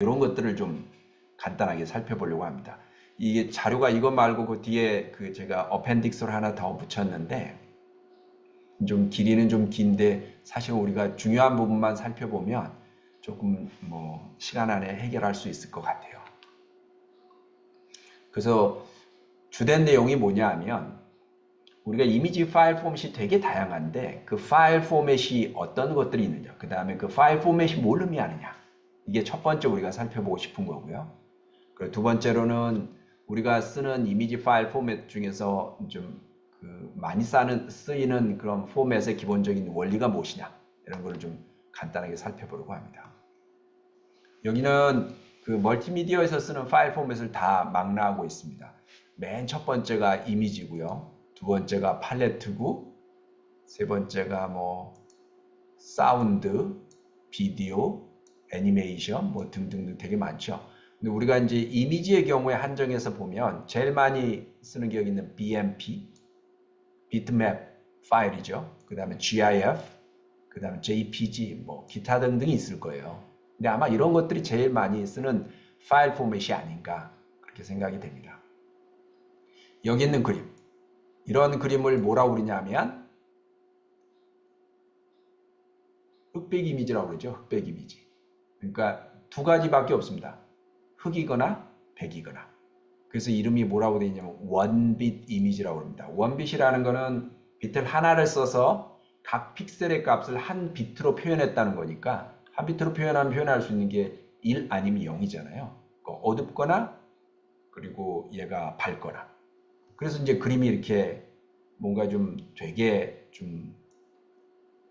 이런 것들을 좀 간단하게 살펴보려고 합니다. 이게 자료가 이거 말고 그 뒤에 그 제가 어펜딕스를 하나 더 붙였는데 좀 길이는 좀 긴데 사실 우리가 중요한 부분만 살펴보면 조금 뭐 시간 안에 해결할 수 있을 것 같아요. 그래서 주된 내용이 뭐냐 하면 우리가 이미지 파일 포맷이 되게 다양한데 그 파일 포맷이 어떤 것들이 있느냐, 그 다음에 그 파일 포맷이 뭘 의미하느냐, 이게 첫 번째 우리가 살펴보고 싶은 거고요. 그리고 두 번째로는 우리가 쓰는 이미지 파일 포맷 중에서 좀 많이 쓰이는 그런 포맷의 기본적인 원리가 무엇이냐, 이런 거를 좀 간단하게 살펴보려고 합니다. 여기는 그 멀티미디어에서 쓰는 파일 포맷을 다 망라하고 있습니다. 맨 첫 번째가 이미지고요. 두 번째가 팔레트고, 세 번째가 뭐 사운드, 비디오, 애니메이션 뭐 등등등 되게 많죠. 근데 우리가 이제 이미지의 경우에 한정해서 보면 제일 많이 쓰는 게 여기 있는 BMP, 비트맵 파일이죠. 그 다음에 GIF, 그 다음에 JPG, 뭐 기타 등등이 있을 거예요. 근데 아마 이런 것들이 제일 많이 쓰는 파일 포맷이 아닌가 그렇게 생각이 됩니다. 여기 있는 그림, 이런 그림을 뭐라고 그러냐면 흑백 이미지라고 그러죠. 흑백 이미지. 그러니까 두 가지밖에 없습니다. 흑이거나 백이거나. 그래서 이름이 뭐라고 되어 있냐면 원빗 이미지라고 합니다. 원빗이라는 거는 비트를 하나를 써서 각 픽셀의 값을 한 비트로 표현했다는 거니까 한 비트로 표현하면 표현할 수 있는 게 1 아니면 0이잖아요. 어둡거나 그리고 얘가 밝거나. 그래서 이제 그림이 이렇게 뭔가 좀 되게 좀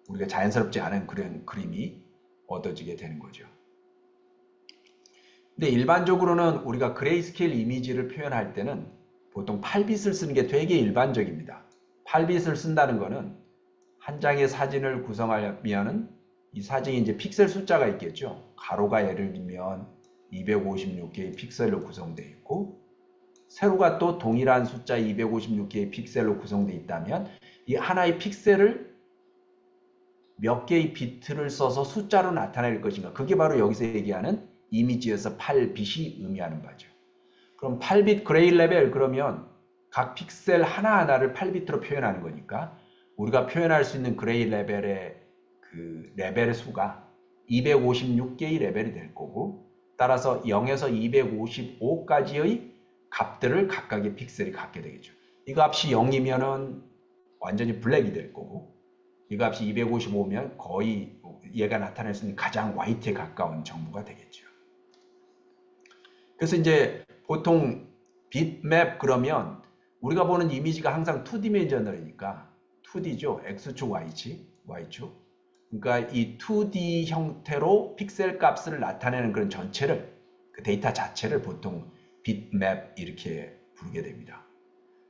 우리가 자연스럽지 않은 그런 그림이 얻어지게 되는 거죠. 근데 일반적으로는 우리가 그레이스케일 이미지를 표현할 때는 보통 8빛을 쓰는 게 되게 일반적입니다. 8빛을 쓴다는 거는 한 장의 사진을 구성하려면은 이 사진이 이제 픽셀 숫자가 있겠죠. 가로가 예를 들면 256개의 픽셀로 구성되어 있고 세로가 또 동일한 숫자 256개의 픽셀로 구성되어 있다면 이 하나의 픽셀을 몇 개의 비트를 써서 숫자로 나타낼 것인가. 그게 바로 여기서 얘기하는 이미지에서 8빛이 의미하는 바죠. 그럼 8빛 그레이 레벨 그러면 각 픽셀 하나하나를 8비트로 표현하는 거니까 우리가 표현할 수 있는 그레이 레벨의 그 레벨의 수가 256개의 레벨이 될 거고 따라서 0에서 255까지의 값들을 각각의 픽셀이 갖게 되겠죠. 이 값이 0이면은 완전히 블랙이 될 거고 이 값이 255면 거의 얘가 나타낼 수 있는 가장 화이트에 가까운 정보가 되겠죠. 그래서 이제 보통 bitmap 그러면 우리가 보는 이미지가 항상 2디멘셔널이니까 2D죠. X축, Y축. 그러니까 이 2D 형태로 픽셀 값을 나타내는 그런 전체를 그 데이터 자체를 보통 bitmap 이렇게 부르게 됩니다.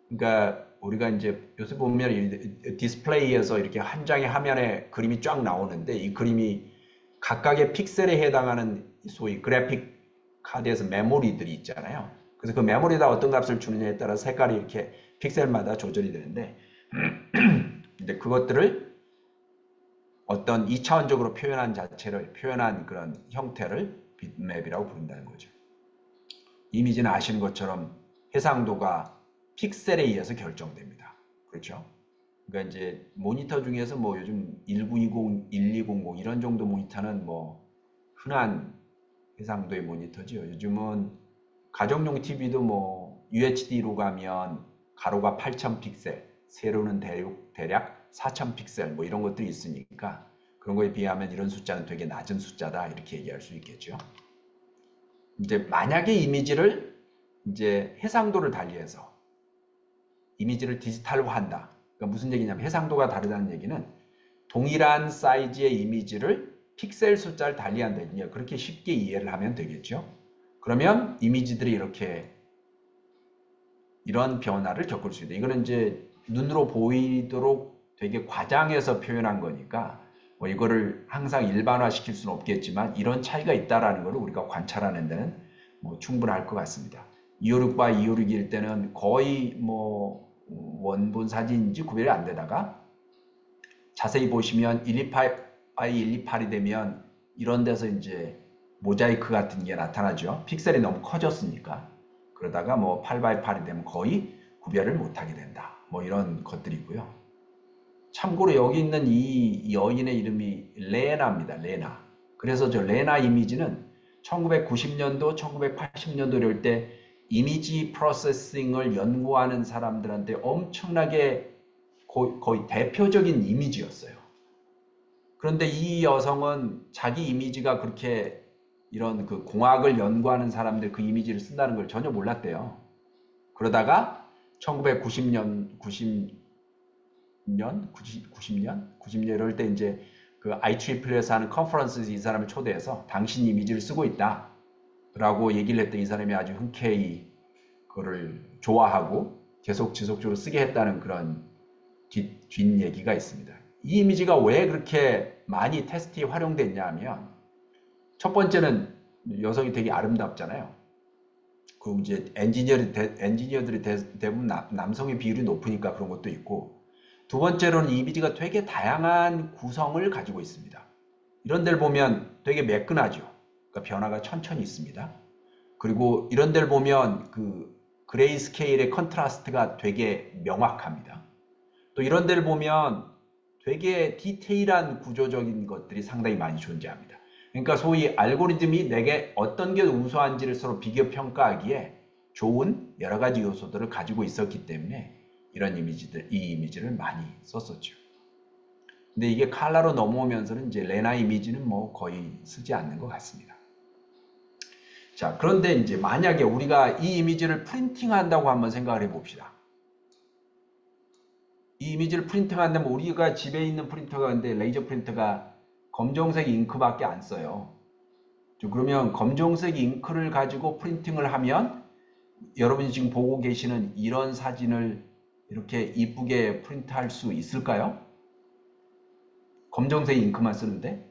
그러니까 우리가 이제 요새 보면 디스플레이에서 이렇게 한 장의 화면에 그림이 쫙 나오는데 이 그림이 각각의 픽셀에 해당하는 소위 그래픽 카드에서 메모리들이 있잖아요. 그래서 그 메모리에다 어떤 값을 주느냐에 따라 색깔이 이렇게 픽셀마다 조절이 되는데 이제 그것들을 어떤 2차원적으로 표현한 그런 형태를 bitmap이라고 부른다는 거죠. 이미지는 아시는 것처럼 해상도가 픽셀에 의해서 결정됩니다. 그렇죠? 그러니까 이제 모니터 중에서 뭐 요즘 1920, 1200 이런 정도 모니터는 뭐 흔한 해상도의 모니터죠. 요즘은 가정용 TV도 뭐 UHD로 가면 가로가 8000 픽셀, 세로는 대략 4000 픽셀 뭐 이런 것들이 있으니까 그런 거에 비하면 이런 숫자는 되게 낮은 숫자다 이렇게 얘기할 수 있겠죠. 이제 만약에 이미지를 이제 해상도를 달리해서 이미지를 디지털화한다. 그러니까 무슨 얘기냐면 해상도가 다르다는 얘기는 동일한 사이즈의 이미지를 픽셀 숫자를 달리한다. 그렇게 쉽게 이해를 하면 되겠죠. 그러면 이미지들이 이렇게 이런 변화를 겪을 수 있다. 이거는 이제 눈으로 보이도록 되게 과장해서 표현한 거니까 뭐 이거를 항상 일반화 시킬 수는 없겠지만 이런 차이가 있다라는 것을 우리가 관찰하는 데는 뭐 충분할 것 같습니다. 256과 256일 때는 거의 뭐 원본 사진인지 구별이 안 되다가 자세히 보시면 128 by 128이 되면 이런 데서 이제 모자이크 같은 게 나타나죠. 픽셀이 너무 커졌으니까. 그러다가 뭐 8x8이 되면 거의 구별을 못하게 된다. 뭐 이런 것들이고요. 참고로 여기 있는 이 여인의 이름이 레나입니다. 레나. 그래서 저 레나 이미지는 1990년도, 1980년도 이럴 때 이미지 프로세싱을 연구하는 사람들한테 엄청나게 거의 대표적인 이미지였어요. 그런데 이 여성은 자기 이미지가 그렇게 이런 그 공학을 연구하는 사람들 그 이미지를 쓴다는 걸 전혀 몰랐대요. 그러다가 1990년, 90년 이럴 때 이제 그 IEEE에서 하는 컨퍼런스에서 이 사람을 초대해서 당신 이미지를 쓰고 있다 라고 얘기를 했더니 이 사람이 아주 흔쾌히 그거를 좋아하고 계속 지속적으로 쓰게 했다는 그런 뒷얘기가 있습니다. 이 이미지가 왜 그렇게 많이 테스트에 활용됐냐 하면 첫 번째는 여성이 되게 아름답잖아요. 그 이제 엔지니어들이 대부분 남성의 비율이 높으니까 그런 것도 있고 두 번째로는 이미지가 되게 다양한 구성을 가지고 있습니다. 이런 데를 보면 되게 매끈하죠. 그러니까 변화가 천천히 있습니다. 그리고 이런 데를 보면 그 그레이 스케일의 컨트라스트가 되게 명확합니다. 또 이런 데를 보면 되게 디테일한 구조적인 것들이 상당히 많이 존재합니다. 그러니까 소위 알고리즘이 내게 어떤 게 우수한지를 서로 비교 평가하기에 좋은 여러 가지 요소들을 가지고 있었기 때문에 이런 이 이미지를 많이 썼었죠. 근데 이게 칼라로 넘어오면서는 이제 레나 이미지는 뭐 거의 쓰지 않는 것 같습니다. 자, 그런데 이제 만약에 우리가 이 이미지를 프린팅한다고 한번 생각을 해봅시다. 이 이미지를 프린팅한다면 우리가 집에 있는 프린터가 근데 레이저 프린터가 검정색 잉크밖에 안 써요. 그러면 검정색 잉크를 가지고 프린팅을 하면 여러분이 지금 보고 계시는 이런 사진을 이렇게 이쁘게 프린트할 수 있을까요? 검정색 잉크만 쓰는데.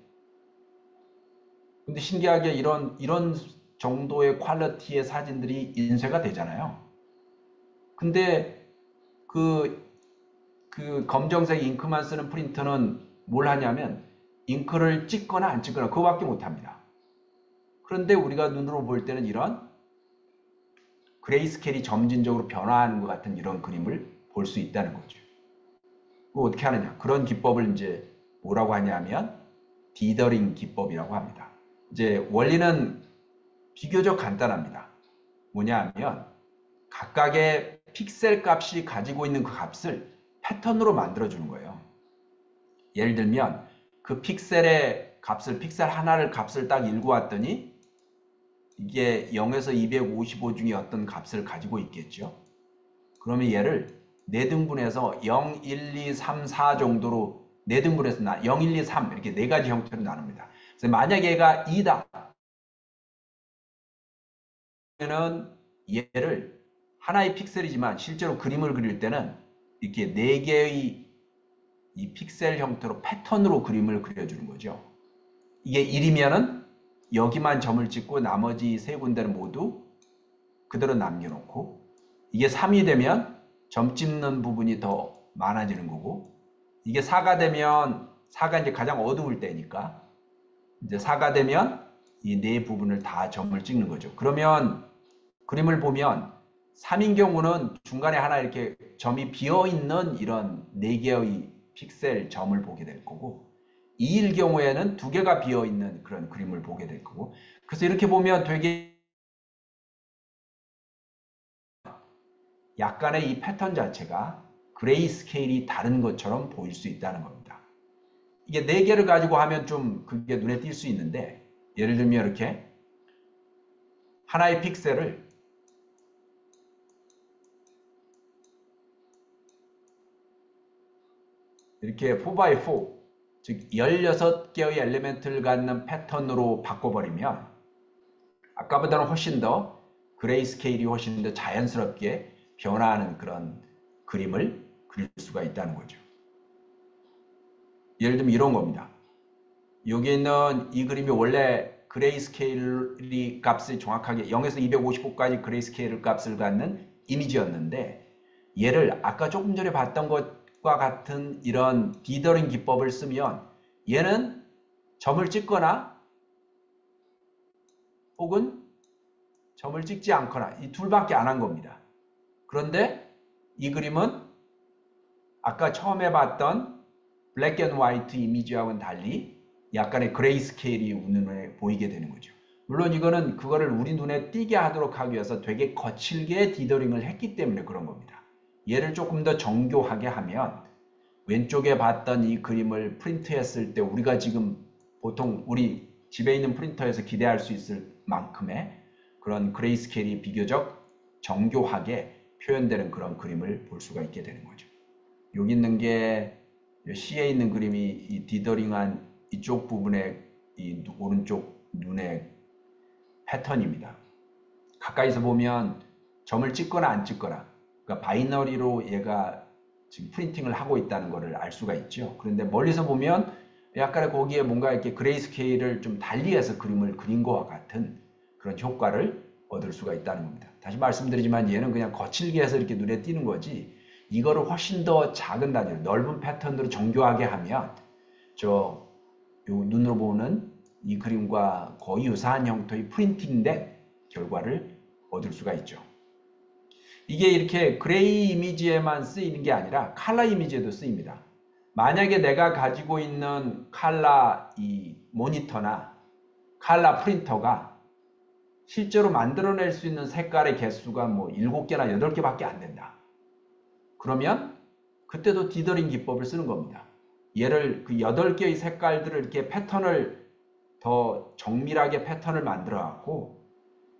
근데 신기하게 이런 정도의 퀄리티의 사진들이 인쇄가 되잖아요. 근데 그 검정색 잉크만 쓰는 프린터는 뭘 하냐면 잉크를 찍거나 안 찍거나 그거밖에 못합니다. 그런데 우리가 눈으로 볼 때는 이런 그레이스케일이 점진적으로 변화하는 것 같은 이런 그림을 볼 수 있다는 거죠. 그거 어떻게 하느냐? 그런 기법을 이제 뭐라고 하냐면 디더링 기법이라고 합니다. 이제 원리는 비교적 간단합니다. 뭐냐 하면 각각의 픽셀 값이 가지고 있는 그 값을 패턴으로 만들어주는 거예요. 예를 들면 그 픽셀의 값을 픽셀 하나를 값을 딱 읽어왔더니 이게 0에서 255 중에 어떤 값을 가지고 있겠죠. 그러면 얘를 4등분해서 0, 1, 2, 3, 4 정도로 4등분해서 0, 1, 2, 3 이렇게 4가지 형태로 나눕니다. 그래서 만약 얘가 2다 그러면 얘를 하나의 픽셀이지만 실제로 그림을 그릴 때는 이렇게 4개의 이 픽셀 형태로 패턴으로 그림을 그려주는 거죠. 이게 1이면은 여기만 점을 찍고 나머지 3군데는 모두 그대로 남겨놓고 이게 3이 되면 점 찍는 부분이 더 많아지는 거고 이게 4가 되면 4가 이제 가장 어두울 때니까 이제 4가 되면 이 4부분을 다 점을 찍는 거죠. 그러면 그림을 보면 3인 경우는 중간에 하나 이렇게 점이 비어있는 이런 4개의 픽셀 점을 보게 될 거고 2일 경우에는 2개가 비어있는 그런 그림을 보게 될 거고 그래서 이렇게 보면 되게 약간의 이 패턴 자체가 그레이 스케일이 다른 것처럼 보일 수 있다는 겁니다. 이게 4개를 가지고 하면 좀 그게 눈에 띌 수 있는데 예를 들면 이렇게 하나의 픽셀을 이렇게 4x4 즉 16개의 엘리멘트를 갖는 패턴으로 바꿔버리면 아까보다는 훨씬 더 그레이 스케일이 훨씬 더 자연스럽게 변화하는 그런 그림을 그릴 수가 있다는 거죠. 예를 들면 이런 겁니다. 여기 있는 이 그림이 원래 그레이 스케일 값이 정확하게 0에서 255까지 그레이 스케일 값을 갖는 이미지였는데 얘를 아까 조금 전에 봤던 것과 같은 이런 디더링 기법을 쓰면 얘는 점을 찍거나 혹은 점을 찍지 않거나 이 둘밖에 안 한 겁니다. 그런데 이 그림은 아까 처음에 봤던 블랙 앤 화이트 이미지하고는 달리 약간의 그레이스케일이 우리 눈에 보이게 되는 거죠. 물론 이거는 그거를 우리 눈에 띄게 하도록 하기 위해서 되게 거칠게 디더링을 했기 때문에 그런 겁니다. 얘를 조금 더 정교하게 하면 왼쪽에 봤던 이 그림을 프린트했을 때 우리가 지금 보통 우리 집에 있는 프린터에서 기대할 수 있을 만큼의 그런 그레이스케일이 비교적 정교하게 표현되는 그런 그림을 볼 수가 있게 되는 거죠. 여기 있는 게 C에 있는 그림이 이 디더링한 이쪽 부분의 이 오른쪽 눈의 패턴입니다. 가까이서 보면 점을 찍거나 안 찍거나, 그러니까 바이너리로 얘가 지금 프린팅을 하고 있다는 것을 알 수가 있죠. 그런데 멀리서 보면 약간의 거기에 뭔가 이렇게 그레이스케일을 좀 달리해서 그림을 그린 것과 같은 그런 효과를 얻을 수가 있다는 겁니다. 다시 말씀드리지만 얘는 그냥 거칠게 해서 이렇게 눈에 띄는 거지, 이거를 훨씬 더 작은 단위로 넓은 패턴으로 정교하게 하면 요 눈으로 보는 이 그림과 거의 유사한 형태의 프린팅된 결과를 얻을 수가 있죠. 이게 이렇게 그레이 이미지에만 쓰이는 게 아니라 칼라 이미지에도 쓰입니다. 만약에 내가 가지고 있는 칼라 이 모니터나 칼라 프린터가 실제로 만들어낼 수 있는 색깔의 개수가 뭐 7개나 8개밖에 안 된다. 그러면 그때도 디더링 기법을 쓰는 겁니다. 얘를 그 8개의 색깔들을 이렇게 패턴을 더 정밀하게 패턴을 만들어 갖고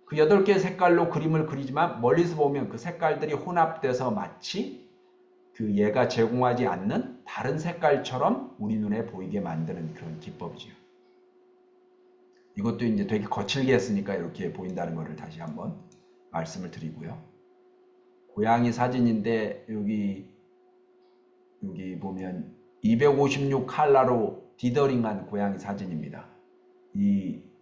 그 8개의 색깔로 그림을 그리지만 멀리서 보면 그 색깔들이 혼합돼서 마치 그 얘가 제공하지 않는 다른 색깔처럼 우리 눈에 보이게 만드는 그런 기법이죠. 이것도 이제 되게 거칠게 했으니까 이렇게 보인다는 것을 다시 한번 말씀을 드리고요. 고양이 사진인데 여기 보면 256 칼라로 디더링한 고양이 사진입니다.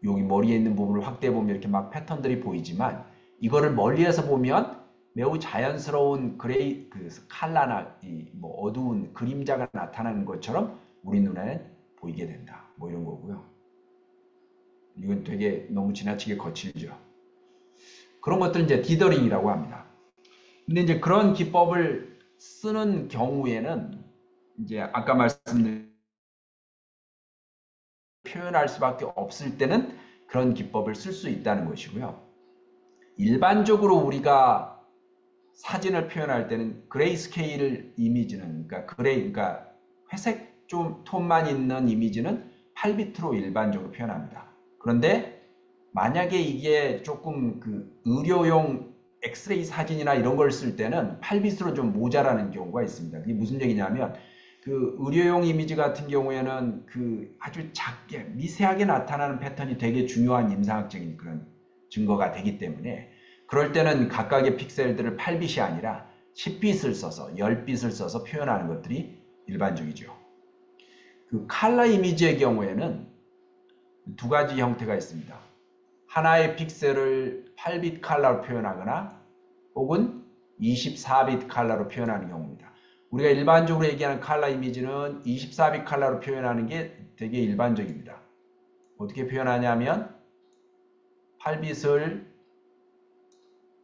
여기 머리에 있는 부분을 확대해 보면 이렇게 막 패턴들이 보이지만 이거를 멀리에서 보면 매우 자연스러운 그레이 칼라나 뭐 어두운 그림자가 나타나는 것처럼 우리 눈에는 보이게 된다. 뭐 이런 거고요. 이건 되게 너무 지나치게 거칠죠. 그런 것들은 이제 디더링이라고 합니다. 근데 이제 그런 기법을 쓰는 경우에는 이제 아까 말씀드린 표현할 수밖에 없을 때는 그런 기법을 쓸 수 있다는 것이고요. 일반적으로 우리가 사진을 표현할 때는 그레이스케일 이미지는 그러니까 회색 좀 톤만 있는 이미지는 8비트로 일반적으로 표현합니다. 그런데 만약에 이게 조금 그 의료용 엑스레이 사진이나 이런 걸 쓸 때는 8비트로 좀 모자라는 경우가 있습니다. 그게 무슨 얘기냐면 그 의료용 이미지 같은 경우에는 그 아주 작게 미세하게 나타나는 패턴이 되게 중요한 임상학적인 그런 증거가 되기 때문에 그럴 때는 각각의 픽셀들을 8빛이 아니라 10빛을 써서 10빛을 써서 표현하는 것들이 일반적이죠. 그 칼라 이미지의 경우에는 두 가지 형태가 있습니다. 하나의 픽셀을 8빛 칼라로 표현하거나 혹은 24빛 칼라로 표현하는 경우입니다. 우리가 일반적으로 얘기하는 칼라 이미지는 24빛 칼라로 표현하는 게 되게 일반적입니다. 어떻게 표현하냐면 8빛을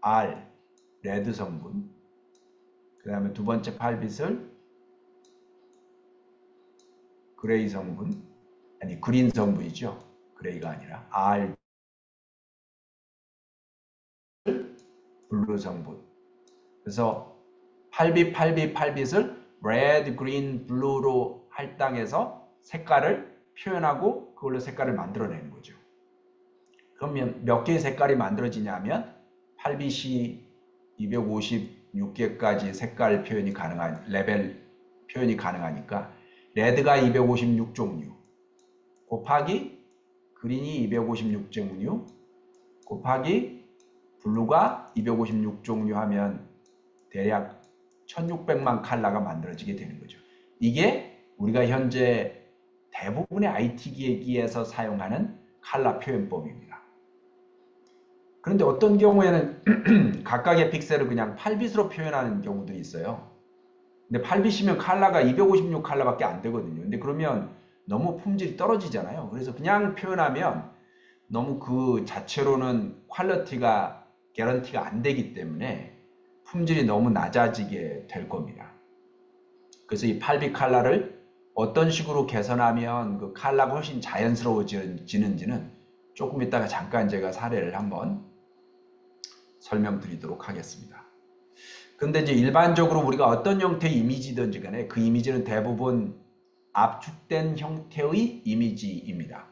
R, 레드 성분, 그 다음에 두 번째 8빛을 그레이 성분, 아니 그린 성분이죠. 그레이가 아니라 R, 블루 성분. 그래서 8빛, 8빛, 8빛을 red, green, blue로 할당해서 색깔을 표현하고 그걸로 색깔을 만들어내는 거죠. 그러면 몇 개의 색깔이 만들어지냐면 8빛이 256개까지 색깔 표현이 가능한 레벨 표현이 가능하니까 레드가 256종류 곱하기 그린이 256종류 곱하기 블루가 256종류 하면 대략 1600만 칼라가 만들어지게 되는 거죠. 이게 우리가 현재 대부분의 IT 기기에서 사용하는 칼라 표현법입니다. 그런데 어떤 경우에는 각각의 픽셀을 그냥 8빛으로 표현하는 경우들이 있어요. 근데 8빛이면 칼라가 256 칼라밖에 안 되거든요. 근데 그러면 너무 품질이 떨어지잖아요. 그래서 그냥 표현하면 너무 그 자체로는 퀄리티가 개런티가 안 되기 때문에 품질이 너무 낮아지게 될 겁니다. 그래서 이 8빗 칼라를 어떤 식으로 개선하면 그 칼라가 훨씬 자연스러워지는지는 조금 이따가 잠깐 제가 사례를 한번 설명드리도록 하겠습니다. 근데 이제 일반적으로 우리가 어떤 형태의 이미지든지 간에 그 이미지는 대부분 압축된 형태의 이미지입니다.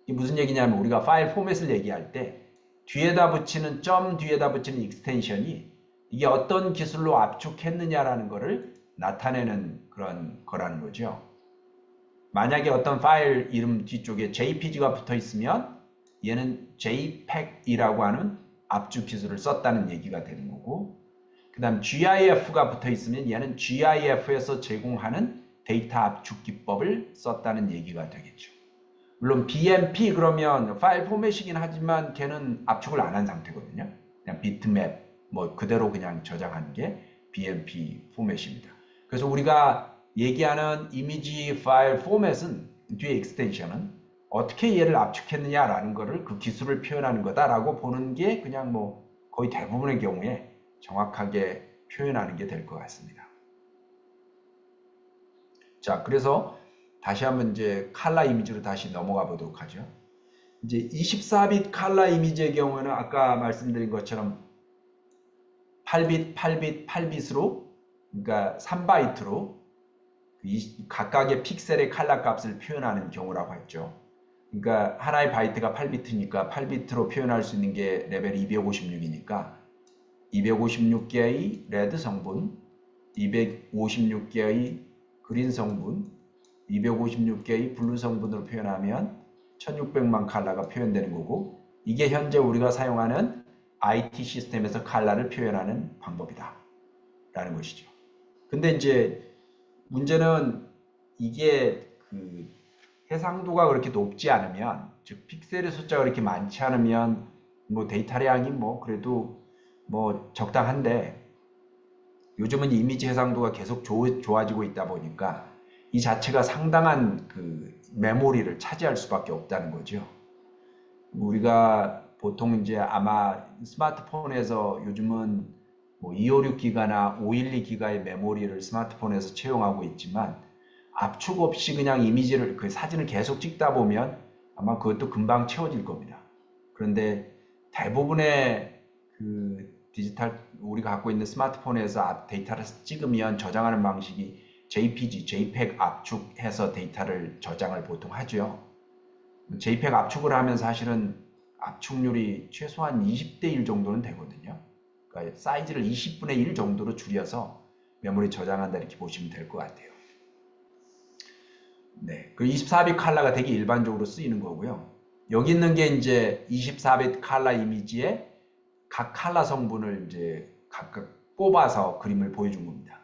이게 무슨 얘기냐면 우리가 파일 포맷을 얘기할 때 뒤에다 붙이는 점 뒤에다 붙이는 익스텐션이 이게 어떤 기술로 압축했느냐라는 것을 나타내는 그런 거라는 거죠. 만약에 어떤 파일 이름 뒤쪽에 JPG가 붙어 있으면 얘는 JPEG이라고 하는 압축 기술을 썼다는 얘기가 되는 거고, 그 다음 GIF가 붙어 있으면 얘는 GIF에서 제공하는 데이터 압축 기법을 썼다는 얘기가 되겠죠. 물론 BMP 그러면 파일 포맷이긴 하지만 걔는 압축을 안 한 상태거든요. 그냥 비트맵 뭐 그대로 그냥 저장한 게 BMP 포맷입니다. 그래서 우리가 얘기하는 이미지 파일 포맷은 뒤에 익스텐션은 어떻게 얘를 압축했느냐라는 거를 그 기술을 표현하는 거다라고 보는 게 그냥 뭐 거의 대부분의 경우에 정확하게 표현하는 게 될 것 같습니다. 자, 그래서 다시 한번 이제 칼라 이미지로 다시 넘어가 보도록 하죠. 이제 24빗 칼라 이미지의 경우에는 아까 말씀드린 것처럼 8빗, 8빗, 8빗으로 그러니까 3바이트로 각각의 픽셀의 칼라 값을 표현하는 경우라고 했죠. 그러니까 하나의 바이트가 8비트니까 8비트로 표현할 수 있는 게 레벨 256이니까 256개의 레드 성분, 256개의 그린 성분, 256개의 블루 성분으로 표현하면 1600만 칼라가 표현되는 거고, 이게 현재 우리가 사용하는 IT 시스템에서 칼라를 표현하는 방법이다 라는 것이죠. 근데 이제 문제는 이게 그 해상도가 그렇게 높지 않으면, 즉 픽셀의 숫자가 그렇게 많지 않으면 뭐 데이터량이 뭐 그래도 뭐 적당한데, 요즘은 이미지 해상도가 계속 좋아지고 있다 보니까 이 자체가 상당한 그 메모리를 차지할 수밖에 없다는 거죠. 우리가 보통 이제 아마 스마트폰에서 요즘은 뭐 256기가나 512기가의 메모리를 스마트폰에서 채용하고 있지만, 압축 없이 그냥 이미지를 그 사진을 계속 찍다 보면 아마 그것도 금방 채워질 겁니다. 그런데 대부분의 그 디지털 우리가 갖고 있는 스마트폰에서 데이터를 찍으면 저장하는 방식이 JPG, JPEG 압축해서 데이터를 저장을 보통 하죠. JPEG 압축을 하면 사실은 압축률이 최소한 20대 1 정도는 되거든요. 그러니까 사이즈를 20분의 1 정도로 줄여서 메모리 저장한다 이렇게 보시면 될 것 같아요. 네, 그 24빗 칼라가 되게 일반적으로 쓰이는 거고요. 여기 있는 게 이제 24빗 칼라 이미지의 각 칼라 성분을 이제 각각 뽑아서 그림을 보여준 겁니다.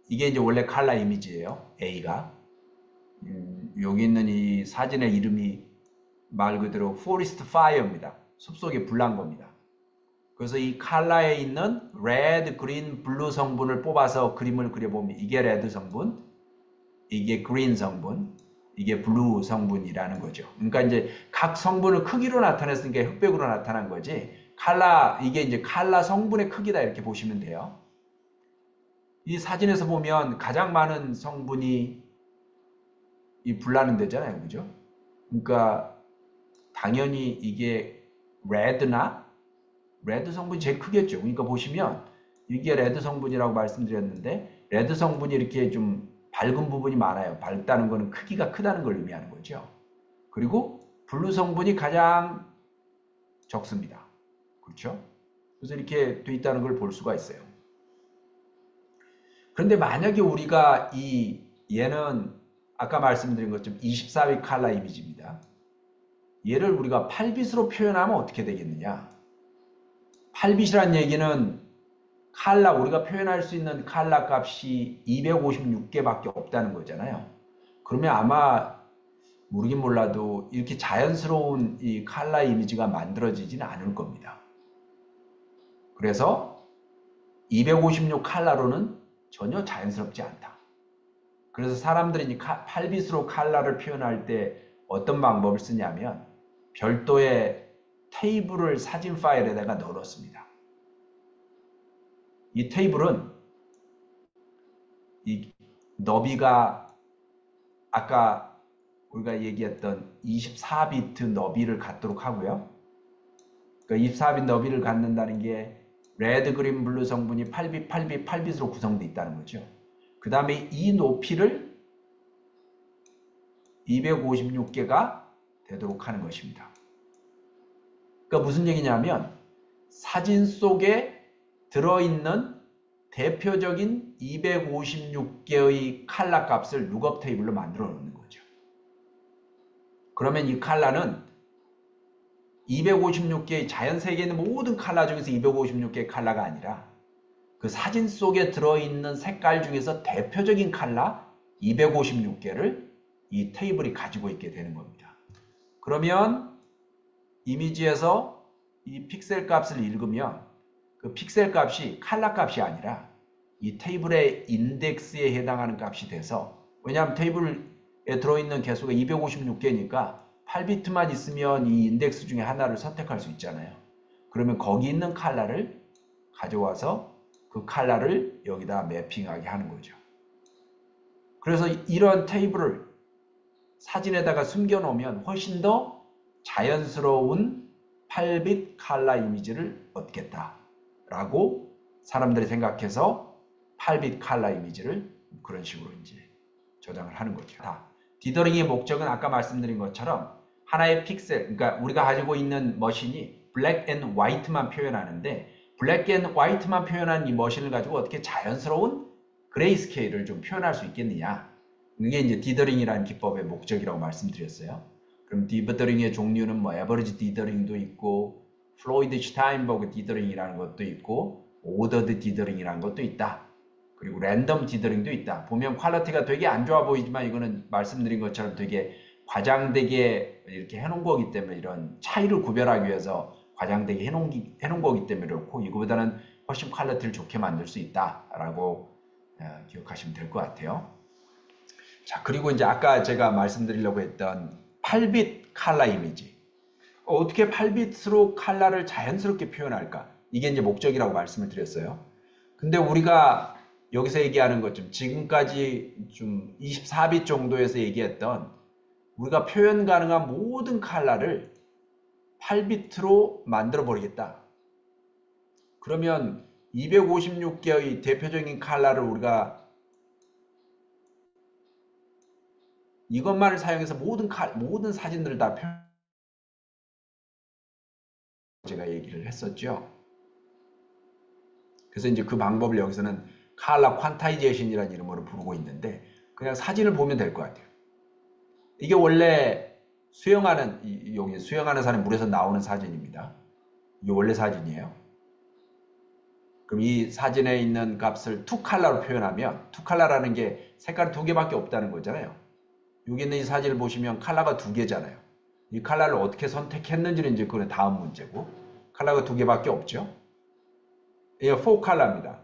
이게 이제 원래 칼라 이미지예요. A가. 여기 있는 이 사진의 이름이 말 그대로 Forest Fire입니다. 숲속에 불난 겁니다. 그래서 이 칼라에 있는 레드, 그린, 블루 성분을 뽑아서 그림을 그려보면 이게 레드 성분, 이게 그린 성분, 이게 블루 성분이라는 거죠. 그러니까 이제 각 성분을 크기로 나타냈으니까 흑백으로 나타난 거지, 이게 이제 칼라 성분의 크기다 이렇게 보시면 돼요. 이 사진에서 보면 가장 많은 성분이 이 불나는 데잖아요. 그죠? 그러니까 당연히 이게 레드 성분이 제일 크겠죠. 그러니까 보시면 이게 레드 성분이라고 말씀드렸는데, 레드 성분이 이렇게 좀 밝은 부분이 많아요. 밝다는 것은 크기가 크다는 걸 의미하는 거죠. 그리고 블루 성분이 가장 적습니다. 그렇죠? 그래서 이렇게 돼 있다는 걸 볼 수가 있어요. 그런데 만약에 우리가 얘는 아까 말씀드린 것처럼 24빗 칼라 이미지입니다. 얘를 우리가 8빗으로 표현하면 어떻게 되겠느냐? 8빗이란 얘기는 우리가 표현할 수 있는 칼라 값이 256개밖에 없다는 거잖아요. 그러면 아마 모르긴 몰라도 이렇게 자연스러운 이 칼라 이미지가 만들어지지는 않을 겁니다. 그래서 256 칼라로는 전혀 자연스럽지 않다. 그래서 사람들이 8빗으로 칼라를 표현할 때 어떤 방법을 쓰냐면, 별도의 테이블을 사진 파일에다가 넣어놓습니다. 이 테이블은 이 너비가 아까 우리가 얘기했던 24비트 너비를 갖도록 하고요. 그러니까 24비트 너비를 갖는다는 게 레드, 그린, 블루 성분이 8빗, 8빗, 8빗으로 구성되어 있다는 거죠. 그 다음에 이 높이를 256개가 되도록 하는 것입니다. 그러니까 무슨 얘기냐면 사진 속에 들어있는 대표적인 256개의 컬러 값을 룩업 테이블로 만들어 놓는 거죠. 그러면 이 컬러는 256개의 자연 세계에 있는 모든 컬러 중에서 256개의 컬러가 아니라 그 사진 속에 들어있는 색깔 중에서 대표적인 컬러 256개를 이 테이블이 가지고 있게 되는 겁니다. 그러면 이미지에서 이 픽셀 값을 읽으면 그 픽셀 값이 컬러 값이 아니라 이 테이블의 인덱스에 해당하는 값이 돼서, 왜냐하면 테이블에 들어있는 개수가 256개니까 8비트만 있으면 이 인덱스 중에 하나를 선택할 수 있잖아요. 그러면 거기 있는 컬러를 가져와서 그 컬러를 여기다 매핑하게 하는 거죠. 그래서 이런 테이블을 사진에다가 숨겨 놓으면 훨씬 더 자연스러운 8빗 컬러 이미지를 얻겠다 라고 사람들이 생각해서 8빗 컬러 이미지를 그런 식으로 이제 저장을 하는 거죠. 디더링의 목적은 아까 말씀드린 것처럼 하나의 픽셀, 그러니까 우리가 가지고 있는 머신이 블랙 앤 화이트만 표현하는데, 블랙 앤 화이트만 표현하는 이 머신을 가지고 어떻게 자연스러운 그레이스케일을 좀 표현할 수 있겠느냐, 이게 이제 디더링이라는 기법의 목적이라고 말씀드렸어요. 그럼 디더링의 종류는 뭐 에버리지 디더링도 있고 플로이드 슈타인버그 디더링이라는 것도 있고 오더드 디더링이라는 것도 있다. 그리고 랜덤 디더링도 있다. 보면 퀄리티가 되게 안 좋아 보이지만 이거는 말씀드린 것처럼 되게 과장되게 이렇게 해놓은 거기 때문에, 이런 차이를 구별하기 위해서 과장되게 해놓은 거기 때문에 그렇고, 이거보다는 훨씬 퀄리티를 좋게 만들 수 있다라고 기억하시면 될 것 같아요. 자, 그리고 이제 아까 제가 말씀드리려고 했던 8빗 컬러 이미지. 어떻게 8빗으로 컬러를 자연스럽게 표현할까? 이게 이제 목적이라고 말씀을 드렸어요. 근데 우리가 여기서 얘기하는 것좀 지금까지 좀 24빗 정도에서 얘기했던 우리가 표현 가능한 모든 컬러를 8비트로 만들어 버리겠다. 그러면 256개의 대표적인 컬러를 우리가 이것만을 사용해서 모든 사진들을 다 제가 얘기를 했었죠. 그래서 이제 그 방법을 여기서는 컬러 퀀타이제이션이라는 이름으로 부르고 있는데, 그냥 사진을 보면 될 것 같아요. 이게 원래 여기 수영하는 사람이 물에서 나오는 사진입니다. 이게 원래 사진이에요. 그럼 이 사진에 있는 값을 투컬러로 표현하면, 투컬러라는 게 색깔이 두 개밖에 없다는 거잖아요. 여기 있는 이 사진을 보시면 컬러가 두 개잖아요. 이 컬러를 어떻게 선택했는지는 이제 그건 다음 문제고, 컬러가 두 개밖에 없죠. 이게 4컬러입니다.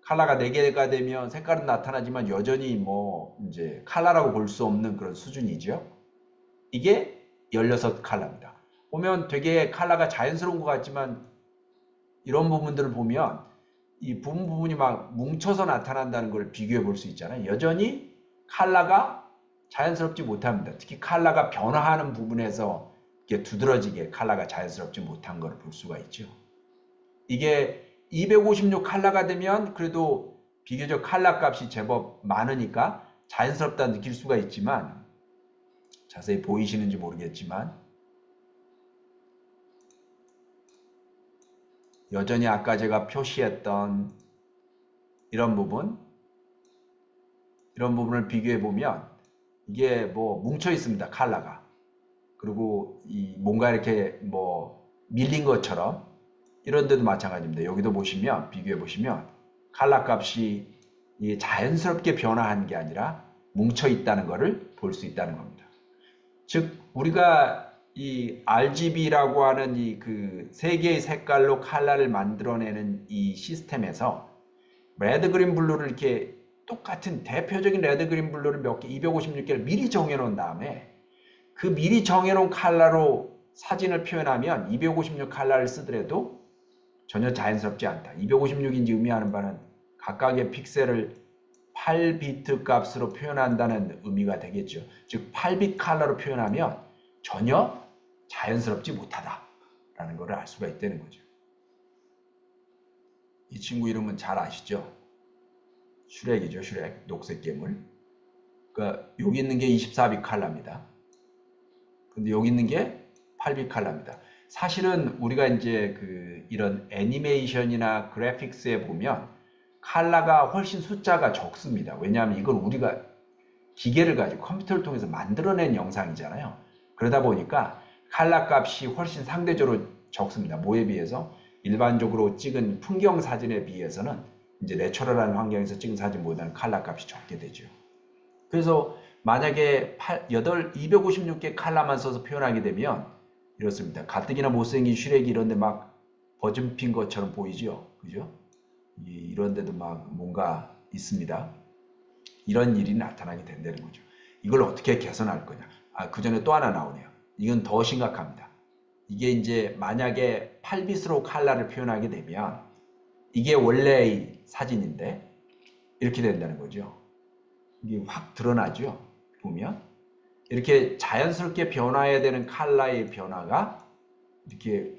컬러가 4개가 되면 색깔은 나타나지만 여전히 뭐 이제 컬러라고 볼 수 없는 그런 수준이죠. 이게 16컬러입니다. 보면 되게 컬러가 자연스러운 것 같지만 이런 부분들을 보면 이 부분이 막 뭉쳐서 나타난다는 걸 비교해 볼 수 있잖아요. 여전히 컬러가 자연스럽지 못합니다. 특히 컬러가 변화하는 부분에서 이게 두드러지게 컬러가 자연스럽지 못한 걸 볼 수가 있죠. 이게 256 컬러가 되면 그래도 비교적 컬러 값이 제법 많으니까 자연스럽다 느낄 수가 있지만, 자세히 보이시는지 모르겠지만 여전히 아까 제가 표시했던 이런 부분을 비교해 보면 이게 뭐 뭉쳐 있습니다. 컬러가. 그리고 뭔가 이렇게 뭐 밀린 것처럼, 이런 데도 마찬가지입니다. 여기도 보시면 비교해 보시면 컬러 값이 자연스럽게 변화한 게 아니라 뭉쳐 있다는 것을 볼 수 있다는 겁니다. 즉 우리가 이 RGB라고 하는 이 그 세 개의 색깔로 컬러를 만들어내는 이 시스템에서 레드, 그린, 블루를 이렇게 똑같은 대표적인 레드, 그린, 블루를 몇 개, 256개를 미리 정해놓은 다음에 그 미리 정해놓은 컬러로 사진을 표현하면 256 칼라를 쓰더라도 전혀 자연스럽지 않다. 256인지 의미하는 바는 각각의 픽셀을 8비트 값으로 표현한다는 의미가 되겠죠. 즉 8빗 칼라로 표현하면 전혀 자연스럽지 못하다라는 것을 알 수가 있다는 거죠. 이 친구 이름은 잘 아시죠? 슈렉이죠. 슈렉. 녹색 괴물. 그러니까 여기 있는 게 24빗 칼라입니다. 근데 여기 있는 게 8빗 칼라입니다. 사실은 우리가 이제 이런 애니메이션이나 그래픽스에 보면 칼라가 훨씬 숫자가 적습니다. 왜냐하면 이걸 우리가 기계를 가지고 컴퓨터를 통해서 만들어낸 영상이잖아요. 그러다 보니까 칼라 값이 훨씬 상대적으로 적습니다. 뭐에 비해서? 일반적으로 찍은 풍경 사진에 비해서는 이제 내추럴한 환경에서 찍은 사진보다는 칼라 값이 적게 되죠. 그래서 만약에 256개 칼라만 써서 표현하게 되면 이렇습니다. 가뜩이나 못생긴 슈렉이 이런데 막 버즈핀 것처럼 보이죠? 그죠? 이런데도 막 뭔가 있습니다. 이런 일이 나타나게 된다는 거죠. 이걸 어떻게 개선할 거냐? 그 전에 또 하나 나오네요. 이건 더 심각합니다. 이게 이제 만약에 8빗으로 칼라를 표현하게 되면 이게 원래의 사진인데 이렇게 된다는 거죠. 이게 확 드러나죠. 보면 이렇게 자연스럽게 변화해야 되는 칼라의 변화가 이렇게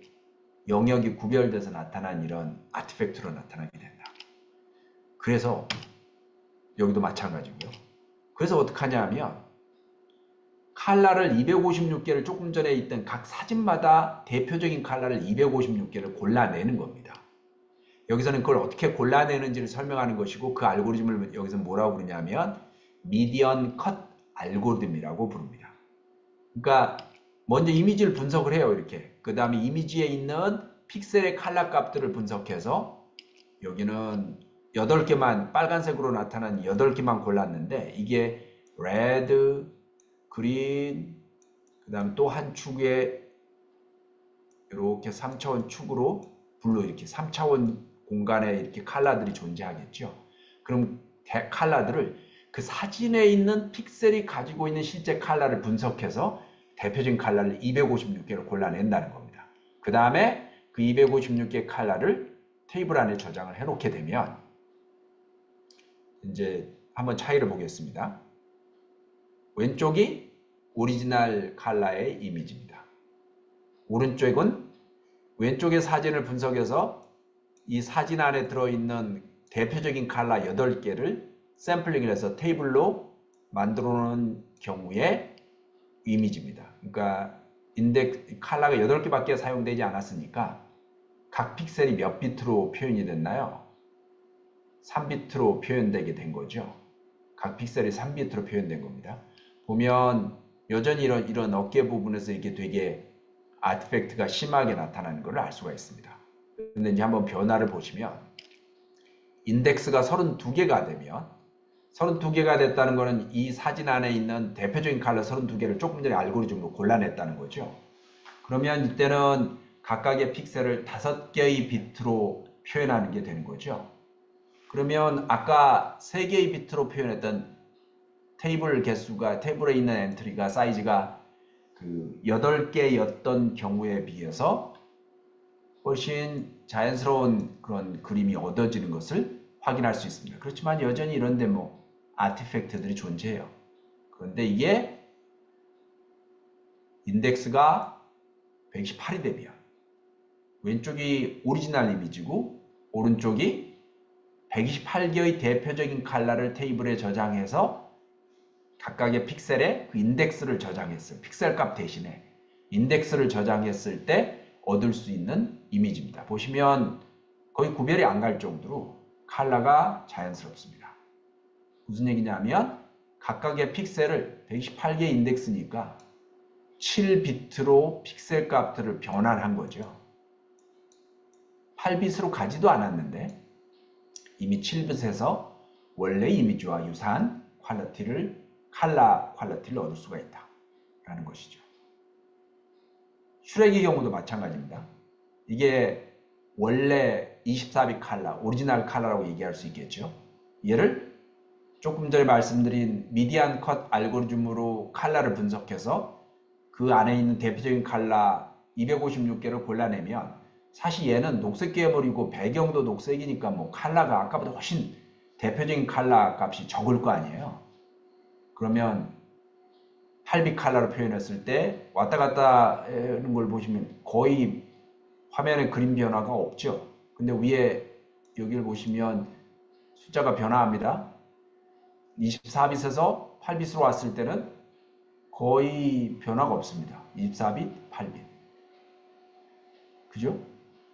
영역이 구별돼서 나타난 이런 아티팩트로 나타나게 된다. 그래서 여기도 마찬가지고요. 그래서 어떻게 하냐 하면 칼라를 256개를 조금 전에 있던 각 사진마다 대표적인 칼라를 256개를 골라내는 겁니다. 여기서는 그걸 어떻게 골라내는지를 설명하는 것이고 그 알고리즘을 여기서 뭐라고 부르냐면 미디언 컷 알고리즘이라고 부릅니다. 그러니까 먼저 이미지를 분석을 해요. 이렇게. 그 다음에 이미지에 있는 픽셀의 칼라 값들을 분석해서 여기는 8개만 빨간색으로 나타난 8개만 골랐는데 이게 레드, 그린, 그 다음 또 한 축에 이렇게 3차원 축으로 블루 이렇게 3차원 공간에 이렇게 칼라들이 존재하겠죠. 그럼 칼라들을 그 사진에 있는 픽셀이 가지고 있는 실제 칼라를 분석해서 대표적인 칼라를 256개를 골라낸다는 겁니다. 그 다음에 그 256개 칼라를 테이블 안에 저장을 해 놓게 되면 이제 한번 차이를 보겠습니다. 왼쪽이 오리지널 칼라의 이미지입니다. 오른쪽은 왼쪽의 사진을 분석해서 이 사진 안에 들어있는 대표적인 칼라 8개를 샘플링을 해서 테이블로 만들어 놓은 경우의 이미지입니다. 그러니까 칼라가 8개밖에 사용되지 않았으니까 각 픽셀이 몇 비트로 표현이 됐나요? 3비트로 표현되게 된 거죠. 각 픽셀이 3비트로 표현된 겁니다. 보면 여전히 이런 어깨 부분에서 이게 되게 아티팩트가 심하게 나타나는 것을 알 수가 있습니다. 근데 이제 한번 변화를 보시면 인덱스가 32개가 되면 32개가 됐다는 것은 이 사진 안에 있는 대표적인 칼라 32개를 조금 전에 알고리즘으로 골라냈다는 거죠. 그러면 이때는 각각의 픽셀을 5개의 비트로 표현하는 게 되는 거죠. 그러면 아까 3개의 비트로 표현했던 테이블에 있는 엔트리가 사이즈가 8개였던 경우에 비해서 훨씬 자연스러운 그런 그림이 얻어지는 것을 확인할 수 있습니다. 그렇지만 여전히 이런데 아티팩트들이 존재해요. 그런데 이게 인덱스가 128이 되면 왼쪽이 오리지널 이미지고 오른쪽이 128개의 대표적인 칼라를 테이블에 저장해서 각각의 픽셀에 그 인덱스를 저장했어요. 픽셀 값 대신에 인덱스를 저장했을 때 얻을 수 있는 이미지입니다. 보시면 거의 구별이 안 갈 정도로 칼라가 자연스럽습니다. 무슨 얘기냐면 각각의 픽셀을 128개 인덱스니까 7비트로 픽셀 값들을 변환한 거죠. 8빛으로 가지도 않았는데 이미 7빛에서 원래 이미지와 유사한 칼라 퀄리티를 얻을 수가 있다라는 것이죠. 슈렉의 경우도 마찬가지입니다. 이게 원래 24빗 칼라, 오리지널 칼라라고 얘기할 수 있겠죠. 얘를 조금 전에 말씀드린 미디안 컷 알고리즘으로 칼라를 분석해서 그 안에 있는 대표적인 칼라 256개를 골라내면 사실 얘는 녹색 계열이고 배경도 녹색이니까 뭐 컬러가 아까보다 훨씬 대표적인 컬러 값이 적을 거 아니에요. 그러면 8빅 컬러로 표현했을 때 왔다 갔다 하는 걸 보시면 거의 화면에 그림 변화가 없죠. 근데 위에 여기를 보시면 숫자가 변화합니다. 24빛에서 8빛으로 왔을 때는 거의 변화가 없습니다. 24빛, 8빛. 그죠?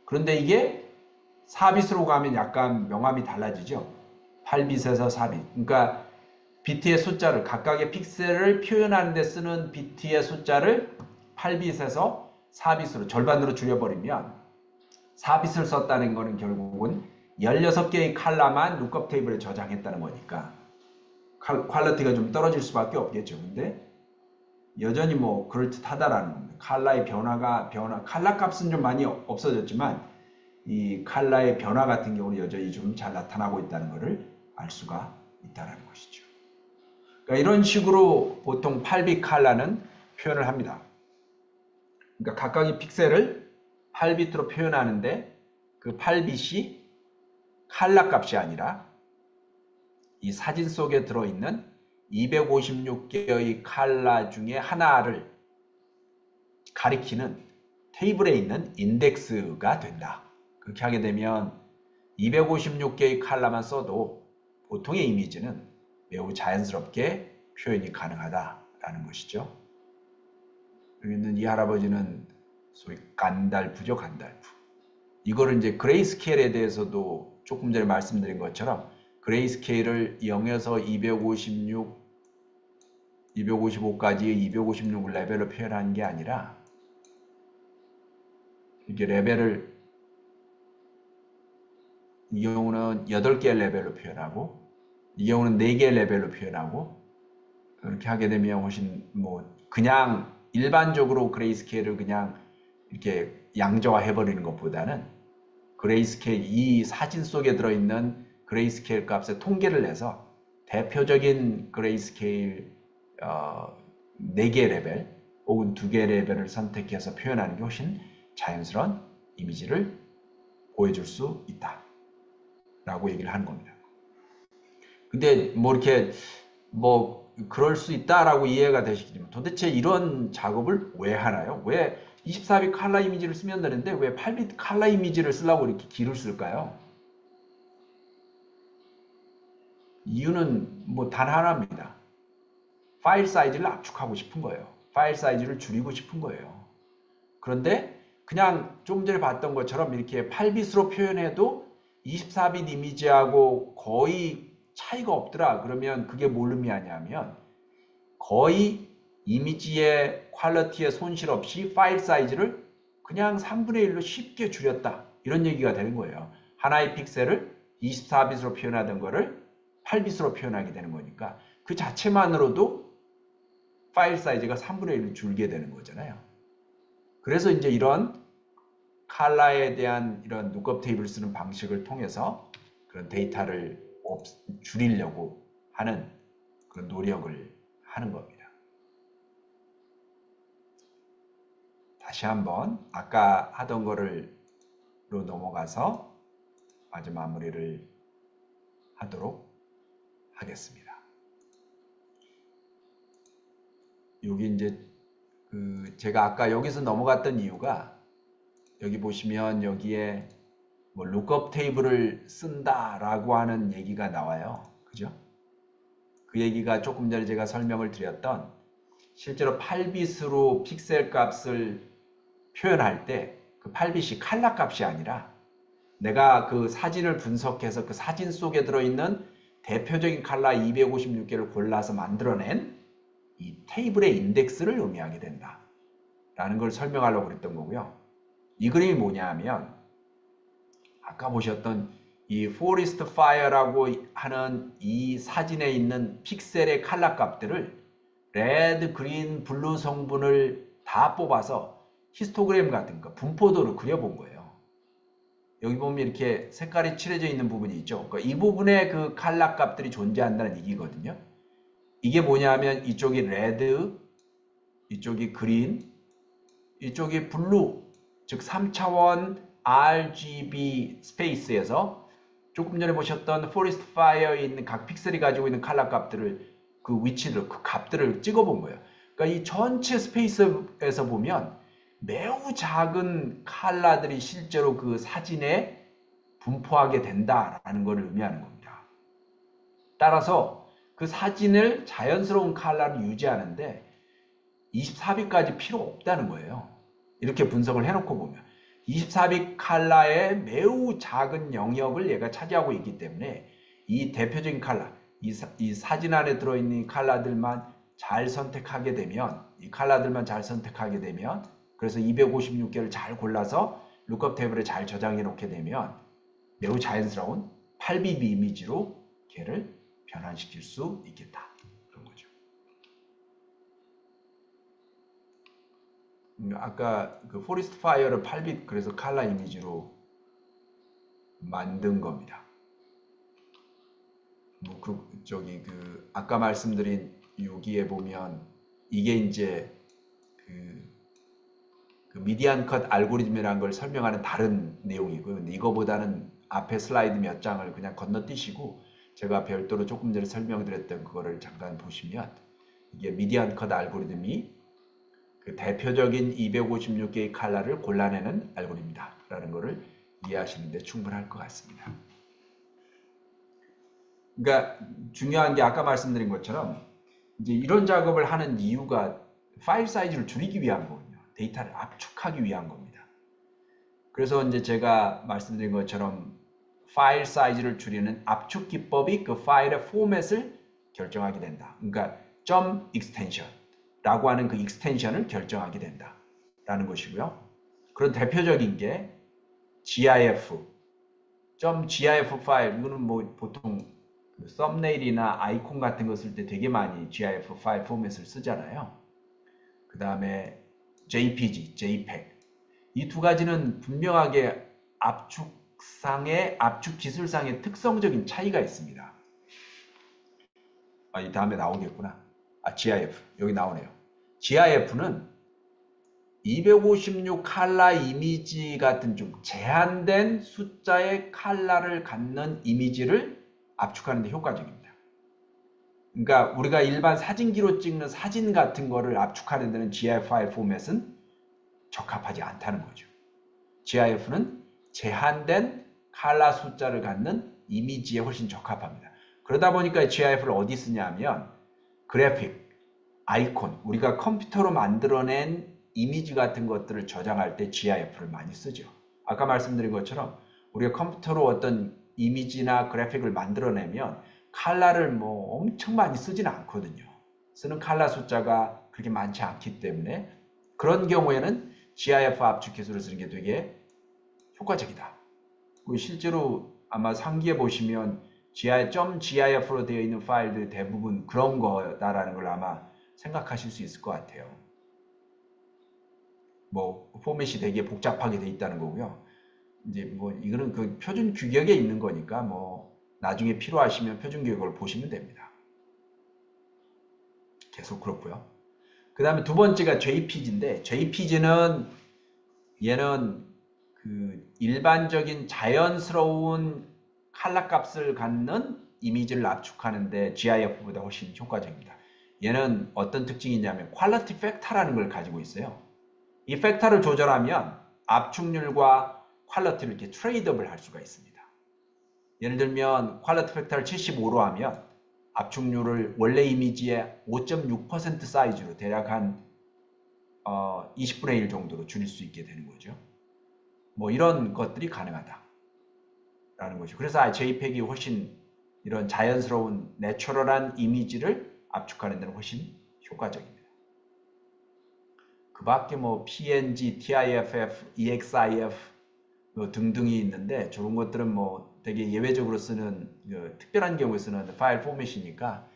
그런데 이게 4빛으로 가면 약간 명암이 달라지죠. 8빛에서 4빛. 그러니까 비트의 숫자를 각각의 픽셀을 표현하는 데 쓰는 비트의 숫자를 8빛에서 4빛으로 절반으로 줄여버리면 4빛을 썼다는 거는 결국은 16개의 컬러만 룩업 테이블에 저장했다는 거니까 퀄리티가 좀 떨어질 수밖에 없겠죠. 근데 여전히 뭐 그럴듯하다라는 겁니다. 컬러의 변화, 컬러 값은 좀 많이 없어졌지만 이 컬러의 변화 같은 경우는 여전히 좀 잘 나타나고 있다는 것을 알 수가 있다는 것이죠. 그러니까 이런 식으로 보통 8빅 컬러는 표현을 합니다. 그러니까 각각의 픽셀을 8빛으로 표현하는데 그 8빛이 컬러 값이 아니라 이 사진 속에 들어있는 256개의 컬러 중에 하나를 가리키는 테이블에 있는 인덱스가 된다. 그렇게 하게 되면 256개의 컬러만 써도 보통의 이미지는 매우 자연스럽게 표현이 가능하다라는 것이죠. 여기 있는 이 할아버지는 소위 간달프죠, 간달프. 이거를 이제 그레이스케일에 대해서도 조금 전에 말씀드린 것처럼 그레이스케일을 0에서 256, 255까지의 256 레벨로 표현하는 게 아니라 이게 레벨을 이 경우는 8개의 레벨로 표현하고 이 경우는 4개의 레벨로 표현하고 그렇게 하게 되면 훨씬 뭐 그냥 일반적으로 그레이스케일을 그냥 이렇게 양저화 해버리는 것보다는 그레이스케일 이 사진 속에 들어있는 그레이스케일 값의 통계를 내서 대표적인 그레이스케일 4개 레벨 혹은 2개 레벨을 선택해서 표현하는 게 훨씬 자연스러운 이미지를 보여줄 수 있다 라고 얘기를 하는 겁니다. 근데 뭐 이렇게 뭐 그럴 수 있다라고 이해가 되시겠지만 도대체 이런 작업을 왜 하나요? 왜 24빗 컬러 이미지를 쓰면 되는데 왜 8빗 컬러 이미지를 쓰려고 이렇게 길을 쓸까요? 이유는 뭐 단 하나입니다. 파일 사이즈를 압축하고 싶은 거예요. 파일 사이즈를 줄이고 싶은 거예요. 그런데 그냥 좀 전에 봤던 것처럼 이렇게 8빗으로 표현해도 24빗 이미지하고 거의 차이가 없더라. 그러면 그게 뭘 의미하냐면 거의 이미지의 퀄리티에 손실 없이 파일 사이즈를 그냥 3분의 1로 쉽게 줄였다. 이런 얘기가 되는 거예요. 하나의 픽셀을 24빗으로 표현하던 거를 8빗으로 표현하게 되는 거니까 그 자체만으로도 파일 사이즈가 3분의 1로 줄게 되는 거잖아요. 그래서 이제 이런 컬러에 대한 이런 룩업 테이블을 쓰는 방식을 통해서 그런 데이터를 줄이려고 하는 그런 노력을 하는 겁니다. 다시 한번 아까 하던 거로 넘어가서 마저 마무리를 하도록 하겠습니다. 여기 이제 제가 아까 여기서 넘어갔던 이유가 여기 보시면 여기에 뭐 룩업 테이블을 쓴다라고 하는 얘기가 나와요. 그죠? 그 얘기가 조금 전에 제가 설명을 드렸던 실제로 8빗으로 픽셀 값을 표현할 때 그 8빗이 컬러 값이 아니라 내가 그 사진을 분석해서 그 사진 속에 들어있는 대표적인 컬러 256개를 골라서 만들어낸 이 테이블의 인덱스를 의미하게 된다 라는 걸 설명하려고 그랬던 거고요. 이 그림이 뭐냐 하면 아까 보셨던 이 Forest Fire라고 하는 이 사진에 있는 픽셀의 컬러 값들을 레드, 그린, 블루 성분을 다 뽑아서 히스토그램 같은 거 분포도로 그려본 거예요. 여기 보면 이렇게 색깔이 칠해져 있는 부분이 있죠. 그러니까 이 부분에 그 컬러 값들이 존재한다는 얘기거든요. 이게 뭐냐 하면 이쪽이 레드, 이쪽이 그린, 이쪽이 블루 즉 3차원 RGB 스페이스에서 조금 전에 보셨던 포레스트 파이어에 있는 각 픽셀이 가지고 있는 컬러 값들을 그 위치를 그 값들을 찍어본 거예요. 그러니까 이 전체 스페이스에서 보면 매우 작은 컬러들이 실제로 그 사진에 분포하게 된다라는 것을 의미하는 겁니다. 따라서 그 사진을 자연스러운 컬러를 유지하는데 24빗까지 필요 없다는 거예요. 이렇게 분석을 해놓고 보면 24빗 컬러의 매우 작은 영역을 얘가 차지하고 있기 때문에 이 대표적인 컬러, 이 사진 안에 들어있는 컬러들만 잘 선택하게 되면 이 컬러들만 잘 선택하게 되면 그래서 256개를 잘 골라서 룩업 테이블에 잘 저장해 놓게 되면 매우 자연스러운 8비비 이미지로 걔를 변환시킬 수 있겠다. 그런 거죠. 아까 그 포리스트 파이어를 8빗 그래서 컬러 이미지로 만든 겁니다. 뭐 그 아까 말씀드린 여기에 보면 이게 이제 그 미디안 컷 알고리즘이라는 걸 설명하는 다른 내용이고요. 근데 이거보다는 앞에 슬라이드 몇 장을 그냥 건너뛰시고 제가 별도로 조금 전에 설명드렸던 그거를 잠깐 보시면 이게 미디안 컷 알고리즘이 그 대표적인 256개의 컬러를 골라내는 알고리즘이다 라는 것을 이해하시는데 충분할 것 같습니다. 그러니까 중요한 게 아까 말씀드린 것처럼 이제 이런 작업을 하는 이유가 파일 사이즈를 줄이기 위한 거거든요. 데이터를 압축하기 위한 겁니다. 그래서 이제 제가 말씀드린 것처럼 파일 사이즈를 줄이는 압축 기법이 그 파일의 포맷을 결정하게 된다. 그러니까 점 익스텐션 라고 하는 그 익스텐션을 결정하게 된다 라는 것이고요. 그런 대표적인 게 GIF .gif 파일 이거는 뭐 보통 썸네일이나 아이콘 같은 거 쓸 때 되게 많이 GIF 파일 포맷을 쓰잖아요. 그 다음에 JPG, JPEG 이 두 가지는 분명하게 압축 기술상의 특성적인 차이가 있습니다. 이 다음에 나오겠구나. GIF 여기 나오네요. GIF는 256 컬러 이미지 같은 좀 제한된 숫자의 컬러를 갖는 이미지를 압축하는 데 효과적입니다. 그러니까 우리가 일반 사진기로 찍는 사진 같은 거를 압축하는 데는 GIF 파일 포맷은 적합하지 않다는 거죠. GIF는 제한된 컬러 숫자를 갖는 이미지에 훨씬 적합합니다. 그러다 보니까 GIF를 어디 쓰냐면 그래픽, 아이콘, 우리가 컴퓨터로 만들어낸 이미지 같은 것들을 저장할 때 GIF를 많이 쓰죠. 아까 말씀드린 것처럼 우리가 컴퓨터로 어떤 이미지나 그래픽을 만들어내면 컬러를 뭐 엄청 많이 쓰지는 않거든요. 쓰는 컬러 숫자가 그렇게 많지 않기 때문에 그런 경우에는 GIF 압축 기술을 쓰는 게 되게 효과적이다. 실제로 아마 상기에 보시면 .gif로 되어 있는 파일들 대부분 그런 거다라는 걸 아마 생각하실 수 있을 것 같아요. 뭐 포맷이 되게 복잡하게 돼 있다는 거고요. 이제 뭐 이거는 그 표준 규격에 있는 거니까 뭐 나중에 필요하시면 표준 규격을 보시면 됩니다. 계속 그렇고요. 그 다음에 두 번째가 JPG인데 JPG는 얘는 그 일반적인 자연스러운 컬러 값을 갖는 이미지를 압축하는데 GIF보다 훨씬 효과적입니다. 얘는 어떤 특징이 있냐면 퀄리티 팩터라는 걸 가지고 있어요. 이 팩터를 조절하면 압축률과 퀄리티를 이렇게 트레이드업을 할 수가 있습니다. 예를 들면 퀄리티 팩터를 75로 하면 압축률을 원래 이미지의 5.6% 사이즈로 대략 한 20분의 1 정도로 줄일 수 있게 되는 거죠. 뭐 이런 것들이 가능하다라는 거죠. 그래서 JPEG이 훨씬 이런 자연스러운 내추럴한 이미지를 압축하는 데는 훨씬 효과적입니다. 그 밖에 뭐 PNG, TIFF, EXIF 뭐 등등이 있는데 저런 것들은 뭐 되게 예외적으로 쓰는 특별한 경우에 쓰는 파일 포맷이니까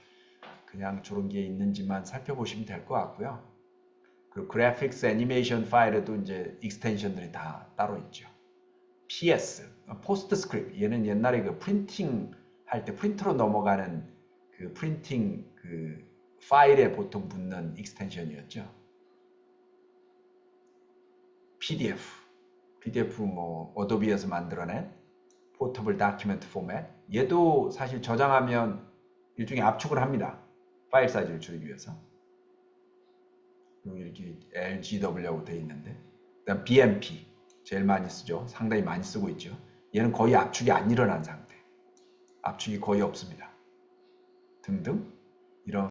그냥 저런 게 있는지만 살펴보시면 될 것 같고요. 그 그래픽스 애니메이션 파일에도 이제 익스텐션들이 다 따로 있죠. PS, 포스트 스크립트 얘는 옛날에 그 프린팅 할 때 프린터로 넘어가는 그 프린팅 그 파일에 보통 붙는 익스텐션이었죠. PDF PDF 뭐 어도비에서 만들어낸 포터블 다큐멘트 포맷. 얘도 사실 저장하면 일종의 압축을 합니다. 파일 사이즈를 줄이기 위해서. 여기 이렇게 LGW라고 되어 있는데, 그다음 BMP 제일 많이 쓰죠. 상당히 많이 쓰고 있죠. 얘는 거의 압축이 안 일어난 상태. 압축이 거의 없습니다. 등등. 이런